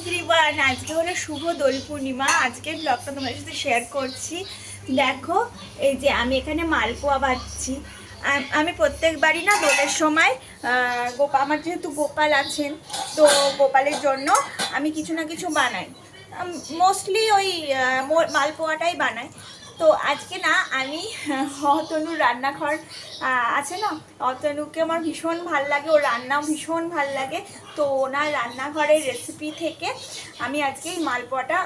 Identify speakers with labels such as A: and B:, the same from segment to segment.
A: Everyone, আজকে হলো শুভ দোল পূর্ণিমা। আজকের ব্লগটা তোমাদের সাথে শেয়ার করছি। দেখো, এই যে আমি এখানে মালপোয়া ভাজছি। আমি প্রত্যেকবারই না দোলের সময় আমার যেহেতু গোপাল আছেন, তো গোপালের জন্য আমি কিছু না কিছু বানাই। মোস্টলি ওই মালপোয়াটাই বানাই। তো আজকে না আমি অতনুর রান্নাঘর আছে না, অতনুকে আমার ভীষণ ভাল লাগে, ওর রান্নাও ভীষণ ভাল লাগে। তো ওনার রান্নাঘরের রেসিপি থেকে আমি আজকে এই মালপোয়াটা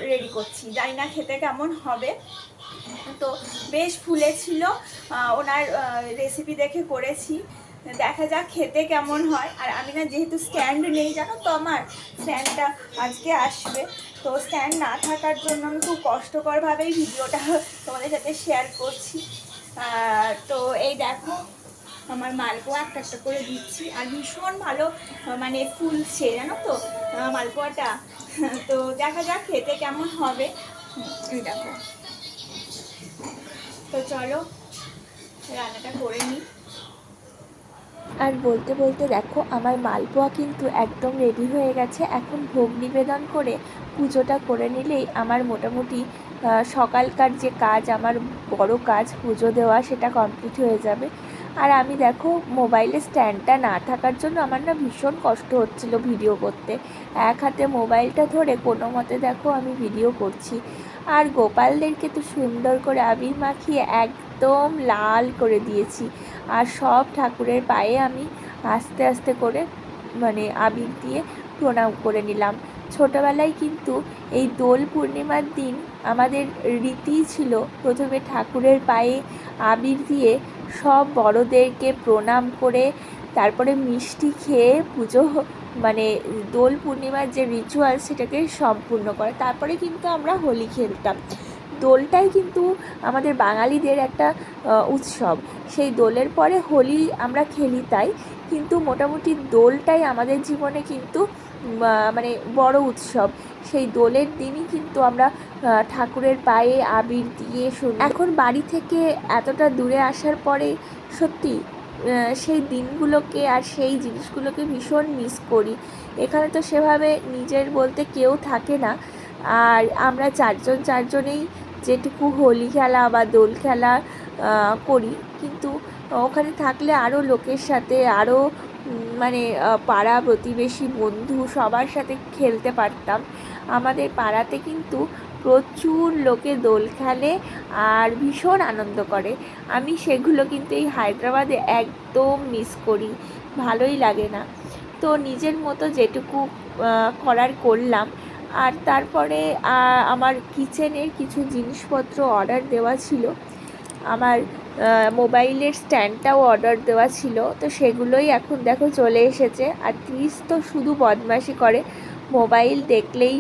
A: রেডি করছি। জানি না খেতে কেমন হবে, তো বেশ ফুলেছিল। ওনার রেসিপি দেখে করেছি, দেখা যাক খেতে কেমন হয়। আর আমি না যেহেতু স্ট্যান্ড নেই, জানো তো আমার স্ট্যান্ডটা আজকে আসবে, তো স্ট্যান্ড না থাকার জন্য আমি খুব কষ্টকরভাবেই ভিডিওটা তোমাদের সাথে শেয়ার করছি। তো এই দেখো, আমার মালপোয়া একটা একটা করে দিচ্ছি, আর ভীষণ ভালো মানে ফুলছে, জানো তো মালপোয়াটা। তো দেখা যাক খেতে কেমন হবে। এই দেখো, তো চলো রান্নাটা করে নিই।
B: আর বলতে বলতে দেখো আমার মালপোয়া কিন্তু একদম রেডি হয়ে গেছে। এখন ভোগ নিবেদন করে পুজোটা করে নিলেই আমার মোটামুটি সকালকার যে কাজ, আমার বড় কাজ পুজো দেওয়া, সেটা কমপ্লিট হয়ে যাবে। আর আমি দেখো মোবাইলের স্ট্যান্ডটা না থাকার জন্য আমার না ভীষণ কষ্ট হচ্ছিল ভিডিও করতে। এক হাতে মোবাইলটা ধরে কোনো মতে দেখো আমি ভিডিও করছি। আর গোপালদেরকে তো সুন্দর করে আবির মাখিয়ে একদম লাল করে দিয়েছি। আর সব ঠাকুরের পায়ে আমি আস্তে আস্তে করে মানে আবির দিয়ে প্রণাম করে নিলাম। ছোটোবেলায় কিন্তু এই দোল পূর্ণিমার দিন আমাদের রীতি ছিল প্রথমে ঠাকুরের পায়ে আবির দিয়ে সব বড়োদেরকে প্রণাম করে তারপরে মিষ্টি খেয়ে পুজো মানে দোল পূর্ণিমার যে রিচুয়াল সেটাকে সম্পূর্ণ করে তারপরে কিন্তু আমরা হোলি খেলতাম। দোলটাই কিন্তু আমাদের বাঙালিদের একটা উৎসব। সেই দোলের পরে হোলি আমরা খেলি, তাই কিন্তু মোটামুটি দোলটাই আমাদের জীবনে কিন্তু মানে বড় উৎসব। সেই দোলের দিনই কিন্তু আমরা ঠাকুরের পায়ে আবির দিয়ে এখন বাড়ি থেকে এতটা দূরে আসার পরে সত্যি সেই দিনগুলোকে আর সেই জিনিসগুলোকে ভীষণ মিস করি। এখানে তো সেভাবে নিজের বলতে কেউ থাকে না। আর আমরা চারজনেই যেটুকু হোলি খেলা বা দোল খেলা করি, কিন্তু ওখানে থাকলে আরও লোকের সাথে আরও মানে পাড়া প্রতিবেশী বন্ধু সবার সাথে খেলতে পারতাম। আমাদের পাড়াতে কিন্তু প্রচুর লোকে দোল খেলে আর ভীষণ আনন্দ করে। আমি সেগুলো কিন্তু এই হায়দ্রাবাদে একদম মিস করি, ভালোই লাগে না। তো নিজের মতো যেটুকু করার করলাম। আর তারপরে আমার কিচেনের কিছু জিনিসপত্র অর্ডার দেওয়া ছিল, আমার মোবাইলের স্ট্যান্ডটাও অর্ডার দেওয়া ছিল, তো সেগুলোই এখন দেখো চলে এসেছে। আর ত্রিশ তো শুধু বদমাশি করে, মোবাইল দেখলেই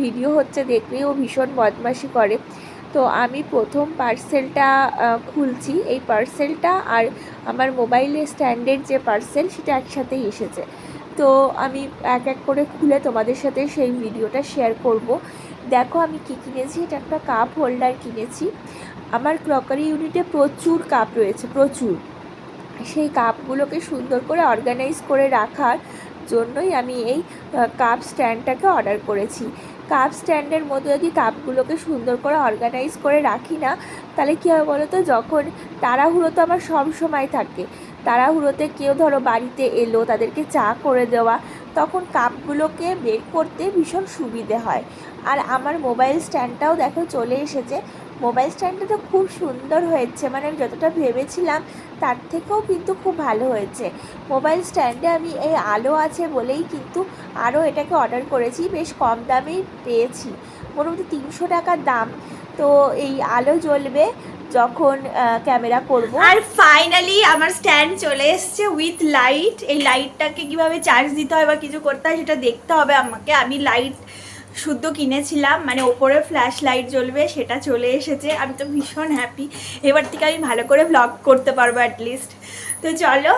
B: ভিডিও হচ্ছে দেখলেই ও ভীষণ বদমাশি করে। তো আমি প্রথম পার্সেলটা খুলছি, এই পার্সেলটা আর আমার মোবাইলের স্ট্যান্ডের যে পার্সেল সেটা একসাথেই এসেছে। তো আমি এক এক করে খুলে তোমাদের সাথে সেই ভিডিওটা শেয়ার করব। দেখো আমি কী কিনেছি, এটা একটা কাপ হোল্ডার কিনেছি। আমার ক্রকারি ইউনিটে প্রচুর কাপ রয়েছে, প্রচুর। সেই কাপগুলোকে সুন্দর করে অর্গানাইজ করে রাখার জন্যই আমি এই কাপ স্ট্যান্ডটাকে অর্ডার করেছি। কাপ স্ট্যান্ডের মধ্যে যদি কাপগুলোকে সুন্দর করে অর্গানাইজ করে রাখি না, তাহলে কী হবে বলো তো, যখন তাড়াহুড়ো তো আমার সব সময় থাকে, তাড়াহুড়োতে কেউ ধরো বাড়িতে এলো, তাদেরকে চা করে দেওয়া, তখন কাপগুলোকে বের করতে ভীষণ সুবিধে হয়। আর আমার মোবাইল স্ট্যান্ডটাও দেখো চলে এসেছে। মোবাইল স্ট্যান্ডটা তো খুব সুন্দর হয়েছে, মানে আমি যতটা ভেবেছিলাম তার থেকেও কিন্তু খুব ভালো হয়েছে। মোবাইল স্ট্যান্ডে আমি এই আলো আছে বলেই কিন্তু আরও এটাকে অর্ডার করেছি, বেশ কম দামেই পেয়েছি, মোটামুটি 300 টাকার দাম। তো এই আলো জ্বলবে যখন ক্যামেরা করব।
A: আর ফাইনালি আমার স্ট্যান্ড চলে এসছে উইথ লাইট। এই লাইটটাকে কিভাবে চার্জ দিতে হয় বা কিছু করতে হয় সেটা দেখতে হবে আমাকে। আমি লাইট শুদ্ধ কিনেছিলাম, মানে ওপরে ফ্ল্যাশ লাইট জ্বলবে, সেটা চলে এসেছে। আমি তো ভীষণ হ্যাপি, এবার থেকে আমি ভালো করে ভ্লগ করতে পারবো অ্যাটলিস্ট। তো চলো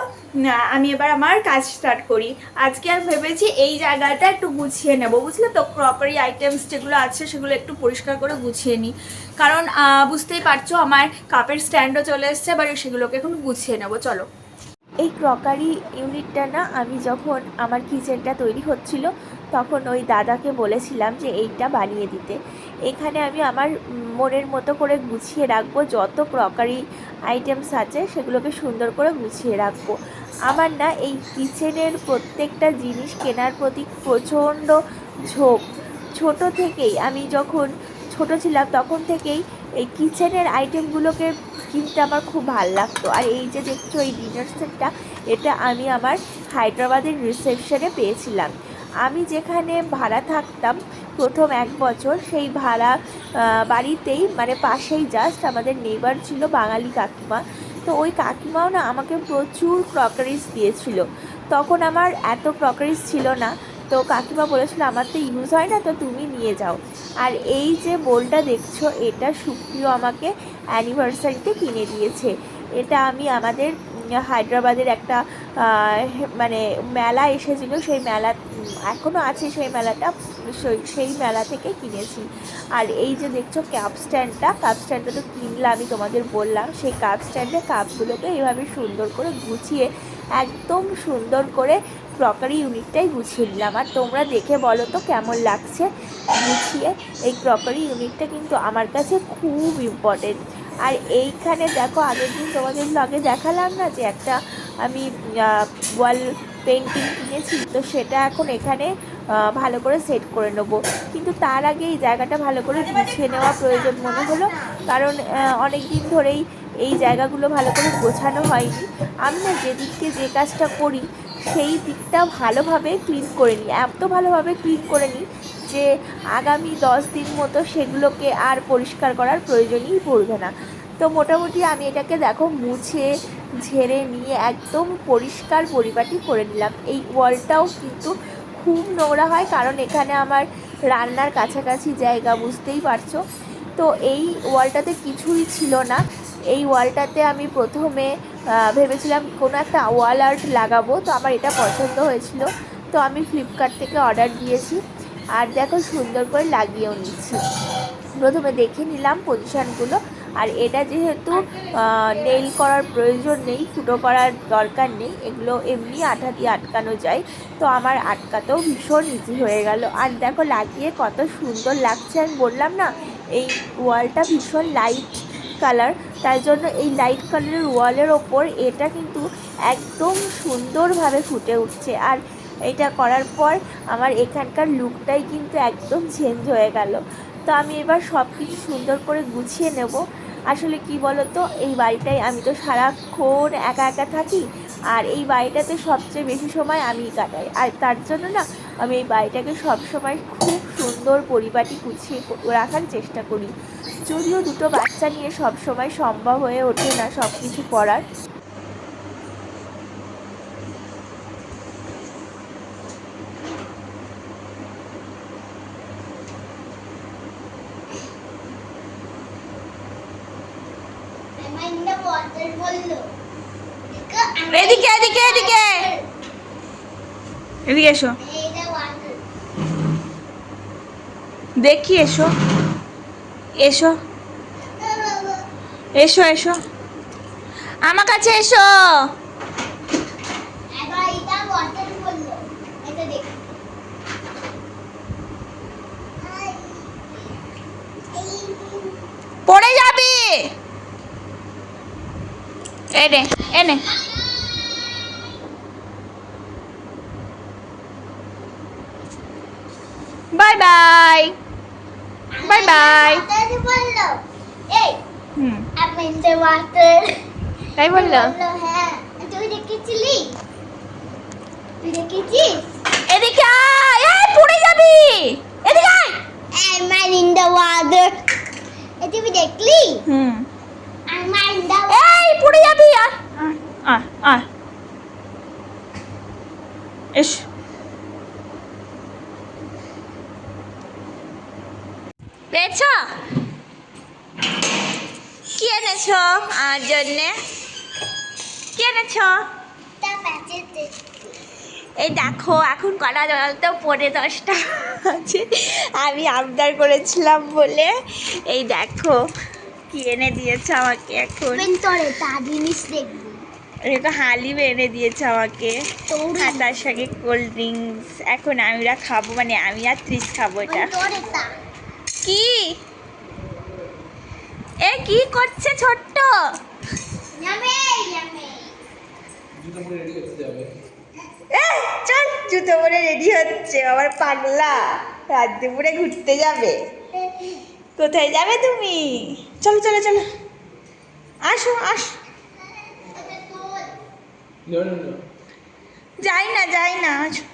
A: আমি এবার আমার কাজ স্টার্ট করি। আজকে আর ভেবেছি এই জায়গাটা একটু গুছিয়ে নেবো, বুঝলে তো, ক্রকারি আইটেমস যেগুলো আছে সেগুলো একটু পরিষ্কার করে গুছিয়ে নিই, কারণ বুঝতেই পারছো আমার কাপের স্ট্যান্ডও চলে এসছে, এবার সেগুলোকে এখন গুছিয়ে নেবো। চলো।
B: এই ক্রকারি ইউনিটটা না আমি যখন আমার কিচেনটা তৈরি হচ্ছিল তখন ওই দাদাকে বলেছিলাম যে এইটা বানিয়ে দিতে। এখানে আমি আমার মনের মতো করে গুছিয়ে রাখবো, যত ক্রকারি আইটেমস আছে সেগুলোকে সুন্দর করে গুছিয়ে রাখবো। আমার না এই কিচেনের প্রত্যেকটা জিনিস কেনার প্রতি প্রচণ্ড ঝোঁক। ছোট থেকেই, আমি যখন ছোট ছিলাম তখন থেকেই এই কিচেনের আইটেমগুলোকে কিনতে আমার খুব ভালো লাগতো। আর এই যে দেখছো এই ডিনার সেটটা, এটা আমি আমার হায়দ্রাবাদের রিসেপশনে পেয়েছিলাম। আমি যেখানে ভাড়া থাকতাম প্রথম 1 বছর, সেই ভাড়া বাড়িতেই মানে পাশেই জাস্ট আমাদের নেইবার ছিল বাঙালি কাকিমা। তো ওই কাকিমাও না আমাকে প্রচুর ক্রকারিস দিয়েছিল। তখন আমার এত ক্রকারিস ছিল না, তো কাকিমা বলেছিল আমার তো ইউজ হয় না, তো তুমি নিয়ে যাও। আর এই যে বোলটা দেখছো, এটা সুপ্রিয় আমাকে অ্যানিভার্সারিতে কিনে দিয়েছে। এটা আমি আমাদের হায়দ্রাবাদের একটা মানে মেলা এসেছিলো, সেই মেলা এখনও আছে, সেই মেলাটা, সেই মেলা থেকে কিনেছি। আর এই যে দেখছো কাপ স্ট্যান্ডটা তো কিনলামই, তোমাদের বললাম। সেই কাপ স্ট্যান্ডে কাপগুলোকে এইভাবে সুন্দর করে গুছিয়ে, একদম সুন্দর করে ক্রকারি ইউনিটটাই গুছিয়ে নিলাম। আর তোমরা দেখে বলো তো কেমন লাগছে গুছিয়ে। এই ক্রকারি ইউনিটটা কিন্তু আমার কাছে খুব ইম্পর্টেন্ট। আর এইখানে দেখো, আগের দিন তোমাদের ব্লগে দেখালাম না যে একটা আমি ওয়াল পেন্টিং কিনেছি, তো সেটা এখন এখানে ভালো করে সেট করে নেবো। কিন্তু তার আগে এই জায়গাটা ভালো করে গুছিয়ে নেওয়া প্রয়োজন মনে হলো, কারণ অনেক দিন ধরেই এই জায়গাগুলো ভালো করে গোছানো হয়নি। আমি না যেদিককে যে কাজটা করি সেই দিকটা ভালোভাবে ক্লিন করে নিই, এত ভালোভাবে ক্লিন করে নিই যে আগামী 10 দিন মতো সেগুলোকে আর পরিষ্কার করার প্রয়োজনই পড়বে না। তো মোটামুটি আমি এটাকে দেখো মুছে ঝেড়ে নিয়ে একদম পরিষ্কার পরিপাটি করে নিলাম। এই ওয়ালটাও কিন্তু খুব নোংরা হয়, কারণ এখানে আমার রান্নার কাছাকাছি জায়গা, বুঝতেই পারছো। তো এই ওয়ালটাতে কিছুই ছিল না। এই ওয়ালটাতে আমি প্রথমে ভেবেছিলাম কোনো একটা ওয়াল আর্ট লাগাবো, তো আমার এটা পছন্দ হয়েছিল, তো আমি ফ্লিপকার্ট থেকে অর্ডার দিয়েছি। আর দেখো সুন্দর করে লাগিয়েও নিচ্ছি। প্রথমে দেখে নিলাম পজিশানগুলো। আর এটা যেহেতু নেইল করার প্রয়োজন নেই, ফুটো করার দরকার নেই, এগুলো এমনি আঠা দিয়ে আটকানো যায়, তো আমার আটকাতেও ভীষণ ইজি হয়ে গেল। আর দেখো লাগিয়ে কত সুন্দর লাগছে। আমি বললাম না এই ওয়ালটা ভীষণ লাইট কালার, তাই জন্য এই লাইট কালারের ওয়ালের ওপর এটা কিন্তু একদম সুন্দরভাবে ফুটে উঠছে। আর এটা করার পর আমার এখানকার লুকটাই কিন্তু একদম চেঞ্জ হয়ে গেল। তো আমি এবার সব কিছু সুন্দর করে গুছিয়ে নেব। আসলে কি বলো তো, এই বাড়িটায় আমি তো সারাক্ষণ একা একা থাকি, আর এই বাড়িটাতে সবচেয়ে বেশি সময় আমিই কাটাই। আর তার জন্য না আমি এই বাড়িটাকে সবসময় খুব সুন্দর পরিপাটি গুছিয়ে রাখার চেষ্টা করি। যদিও দুটো বাচ্চা নিয়ে সব সময় সম্ভব হয়ে ওঠে না সব কিছু করার।
A: এদিকে এদিকে এদিকে এদিকে এসো, দেখি এসো এসো এসো এসো আমার কাছে এসো। পড়ে যাবি, এনে এনে বাই বাই বাই বাই। তাই বললো, এদিকে আয়, এই পড়ে যাবি, এদিকে আয়।
C: তুমি দেখলি
A: হুম,
C: এই
A: পড়ে যাবি, আয় আয় আয় এসো। পেয়েছো? কি এনেছো আমার জন্যে? কি এনেছো? এই দেখো এখন কটা তো 10:45 আছে, আমি আবদার করেছিলাম বলে এই দেখো কি এনে দিয়েছে আমাকে। এখন
C: তোরে তা জিনিস দেখবি,
A: এটা হালিম এনে দিয়েছে আমাকে, আর তার সঙ্গে কোল্ড ড্রিঙ্কস। এখন আমরা খাবো, মানে আমি আর ত্রিশ খাবো এটা। কি এ কি করছে ছোট্ট? এ, চল জুতো পরে রেডি হচ্ছে আবার পাগলা, রাত দুপুরে ঘুরতে যাবে। কোথায় যাবে তুমি? চলো চলো চলো, আসো আসো। যাই না যাই না, আসো।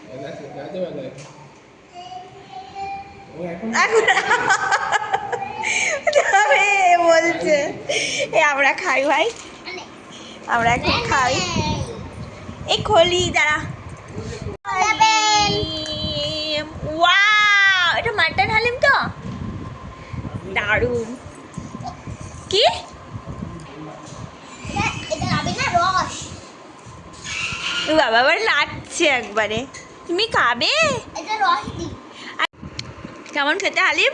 A: এখন যাবে বলছে। এ আমরা খাই ভাই, আমরা এখন খাই। এই খলি দাঁড়া। ওয়াও, এটা মাটন হালিম তো দারুণ। কি ও বাবা, আবার নাচছে একবারে। তুমি খাবে? কেমন খেতে হালিম?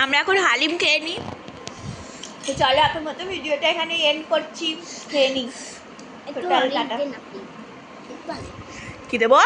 A: আমরা এখন হালিম খেয়ে নিই। তো চলো এখন মতো ভিডিওটা এখানে এন্ড করছি। খেয়ে নিই। কি দেবো?